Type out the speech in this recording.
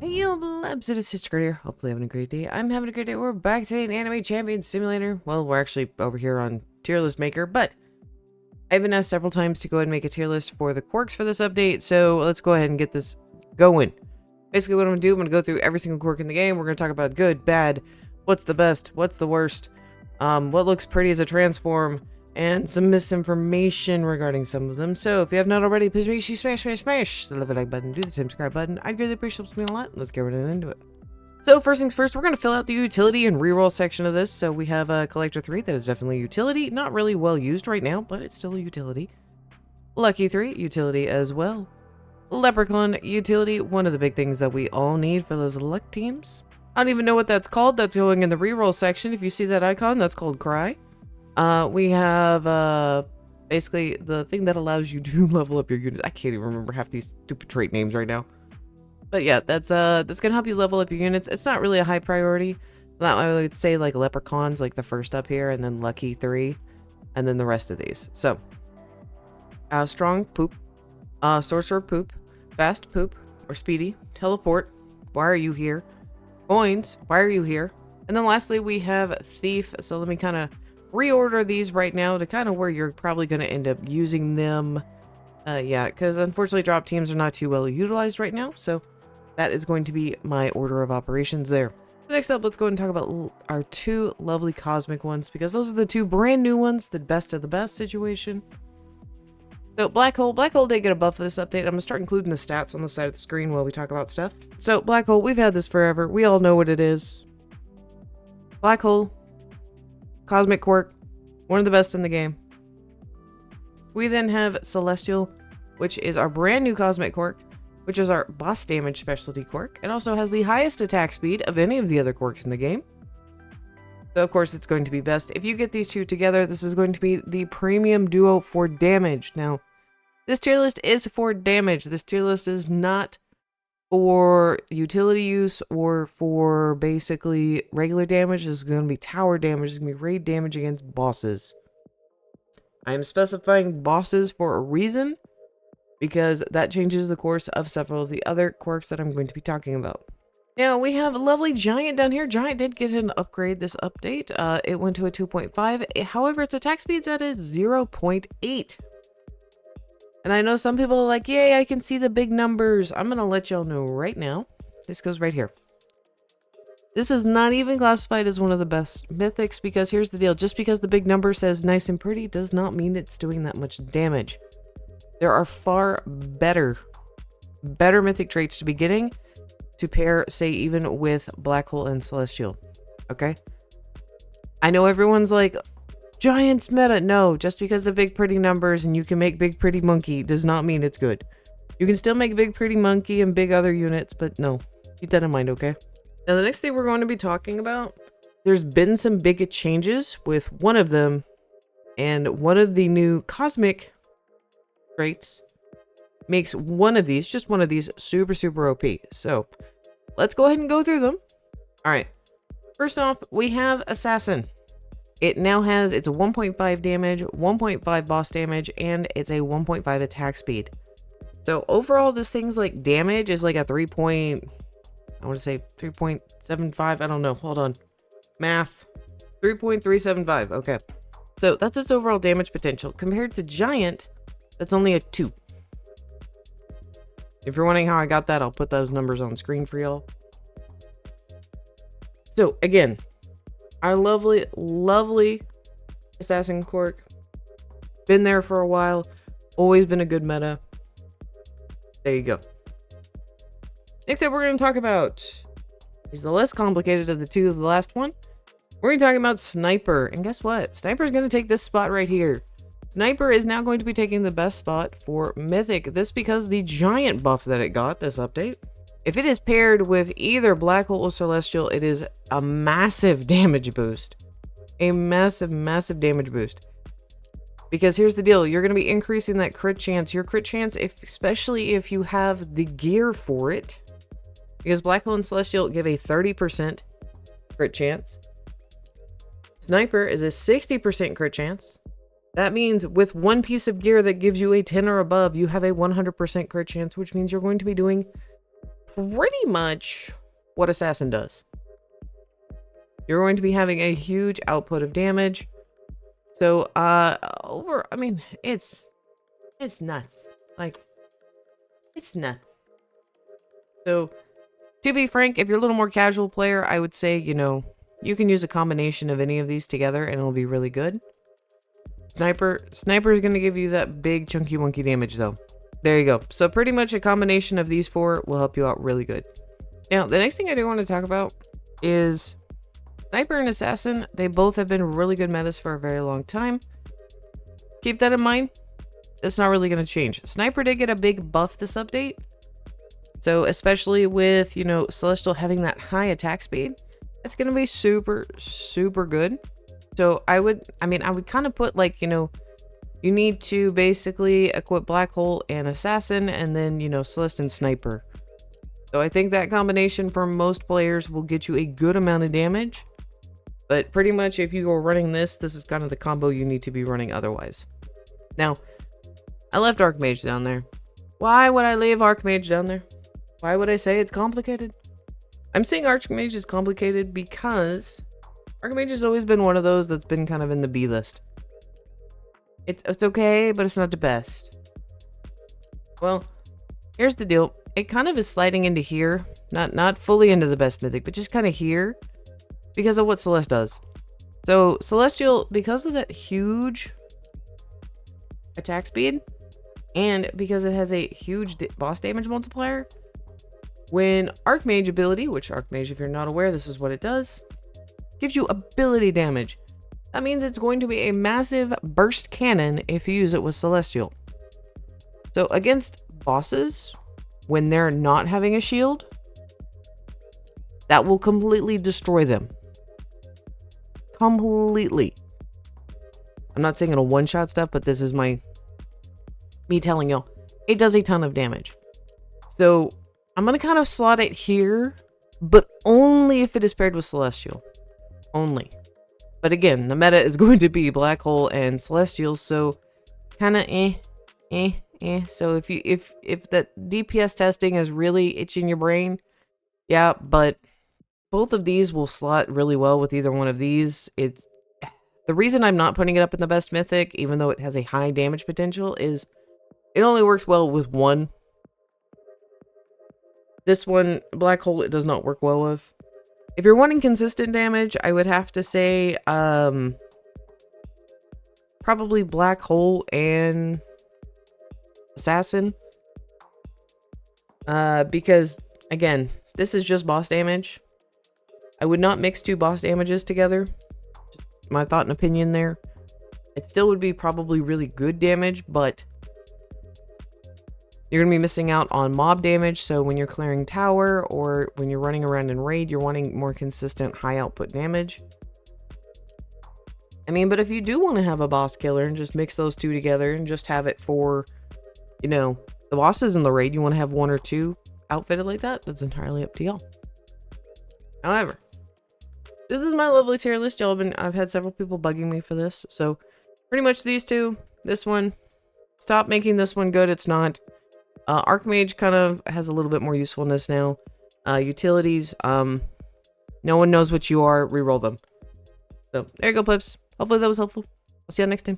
Hey, you labs, it is Sister here. Hopefully having a great day. I'm having a great day. We're back today in Anime Champion Simulator. Well, we're actually over here on Tier List Maker, but I've been asked several times to go ahead and make a tier list for the quirks for this update, so let's go ahead and get this going. Basically what I'm going to do, I'm going to go through every single quirk in the game. We're going to talk about good, bad, what's the best, what's the worst, what looks pretty as a transform, and some misinformation regarding some of them. So if you have not already, please make sure you smash the like button, do the subscribe button. I'd really appreciate it, helps me a lot. Let's get right into it. So first things first, we're going to fill out the utility and reroll section of this. So we have a Collector 3 that is definitely utility, not really well used right now, but it's still a utility. Lucky 3, utility as well. Leprechaun, utility, one of the big things that we all need for those luck teams. I don't even know what that's called. That's going in the reroll section. If you see that icon, that's called Cry. We have basically the thing that allows you to level up your units. I can't even remember half these stupid trait names right now. But yeah, that's gonna help you level up your units. It's not really a high priority. That I would say like Leprechaun's like the first up here, and then Lucky 3, and then the rest of these. So Strong poop, Sorcerer poop, Fast poop, or Speedy, Teleport, why are you here? Coins, why are you here? And then lastly we have Thief. So let me kind of reorder these right now to kind of where you're probably going to end up using them. Yeah, because unfortunately drop teams are not too well utilized right now, so that is going to be my order of operations there. Next up, let's go ahead and talk about our two lovely cosmic ones, because those are the two brand new ones, the best of the best situation. So Black Hole did get a buff for this update. I'm going to start including the stats on the side of the screen while we talk about stuff. So Black Hole, we've had this forever. We all know what it is. Black Hole, Cosmic Quirk, one of the best in the game. We then have Celestial, which is our brand new Cosmic Quirk, which is our boss damage specialty quirk. It also has the highest attack speed of any of the other quirks in the game. So of course it's going to be best. If you get these two together, this is going to be the premium duo for damage. Now, this tier list is for damage. This tier list is not for utility use or for basically regular damage. This is going to be tower damage. This is going to be raid damage against bosses. I am specifying bosses for a reason, because that changes the course of several of the other quirks that I'm going to be talking about. Now we have a lovely Giant down here. Giant did get an upgrade this update. It went to a 2.5. However, its attack speed's at a 0.8. And I know some people are like, yay, I can see the big numbers. I'm going to let y'all know right now. This goes right here. This is not even classified as one of the best mythics, because here's the deal. Just because the big number says nice and pretty does not mean it's doing that much damage. There are far better mythic traits to be getting to pair, say, even with Black Hole and Celestial. Okay? I know everyone's like, Giant's meta. No, just because the big pretty numbers and you can make big pretty monkey does not mean it's good. You can still make big pretty monkey and big other units, but no. Keep that in mind, okay? Now the next thing we're going to be talking about, there's been some big changes with one of them, and one of the new cosmic traits makes one of these, just one of these, super OP. So let's go ahead and go through them. All right. First off, we have Assassin. It now has its 1.5 damage, 1.5 boss damage, and it's a 1.5 attack speed. So overall, this thing's like damage is like a 3.75. I don't know. Hold on. Math. 3.375. Okay. So that's its overall damage potential. Compared to Giant, that's only a 2. If you're wondering how I got that, I'll put those numbers on screen for y'all. So again, our lovely Assassin Quirk. Been there for a while. Always been a good meta. There you go. Next up, we're going to talk about is the less complicated of the two of the last one. We're going to talk about Sniper. And guess what? Sniper is going to take this spot right here. Sniper is now going to be taking the best spot for Mythic. This because the Giant buff that it got this update. If it is paired with either Black Hole or Celestial, it is a massive damage boost. A massive damage boost. Because here's the deal. You're going to be increasing that crit chance. Your crit chance, especially if you have the gear for it. Because Black Hole and Celestial give a 30% crit chance. Sniper is a 60% crit chance. That means with one piece of gear that gives you a 10 or above, you have a 100% crit chance, which means you're going to be doing pretty much what Assassin does. You're going to be having a huge output of damage. So, I mean, it's nuts. Like, it's nuts. So, to be frank, if you're a little more casual player, I would say, you know, you can use a combination of any of these together and it'll be really good. Sniper is going to give you that big chunky wonky damage though. There you go. So pretty much a combination of these four will help you out really good. Now, the next thing I do want to talk about is Sniper and Assassin. They both have been really good metas for a very long time. Keep that in mind. It's not really going to change. Sniper did get a big buff this update. So especially with, you know, Celestial having that high attack speed, it's going to be super, super good. So I would kind of put like, you know, you need to basically equip Black Hole and Assassin and then, you know, Celeste and Sniper. So I think that combination for most players will get you a good amount of damage. But pretty much if you are running this is kind of the combo you need to be running otherwise. Now, I left Archmage down there. Why would I leave Archmage down there? Why would I say it's complicated? I'm saying Archmage is complicated because Archmage has always been one of those that's been kind of in the B list. It's okay, but it's not the best. Well, here's the deal. It kind of is sliding into here. Not fully into the best mythic, but just kind of here because of what Celeste does. So Celestial, because of that huge attack speed and because it has a huge boss damage multiplier, when Archmage ability, which Archmage, if you're not aware, this is what it does, gives you ability damage. That means it's going to be a massive burst cannon if you use it with Celestial. So against bosses, when they're not having a shield, that will completely destroy them. Completely. I'm not saying it'll one-shot stuff, but this is me telling y'all. It does a ton of damage. So I'm going to kind of slot it here, but only if it is paired with Celestial. Only. But again, the meta is going to be Black Hole and Celestial, so kind of So if that DPS testing is really itching your brain, yeah, but both of these will slot really well with either one of these. It's the reason I'm not putting it up in the best mythic, even though it has a high damage potential, is it only works well with one. This one, Black Hole, it does not work well with. If you're wanting consistent damage, I would have to say probably Black Hole and Assassin. Because, again, this is just boss damage. I would not mix two boss damages together. My thought and opinion there. It still would be probably really good damage, but you're going to be missing out on mob damage, so when you're clearing tower or when you're running around in raid, you're wanting more consistent high output damage. I mean, but if you do want to have a boss killer and just mix those two together and just have it for, you know, the bosses in the raid, you want to have one or two outfitted like that, that's entirely up to y'all. However, this is my lovely tier list. I've had several people bugging me for this, so pretty much these two, this one, stop making this one good, it's not. Archmage kind of has a little bit more usefulness now. Utilities, no one knows what you are, reroll them. So, there you go, Pips. Hopefully that was helpful. I'll see you next time.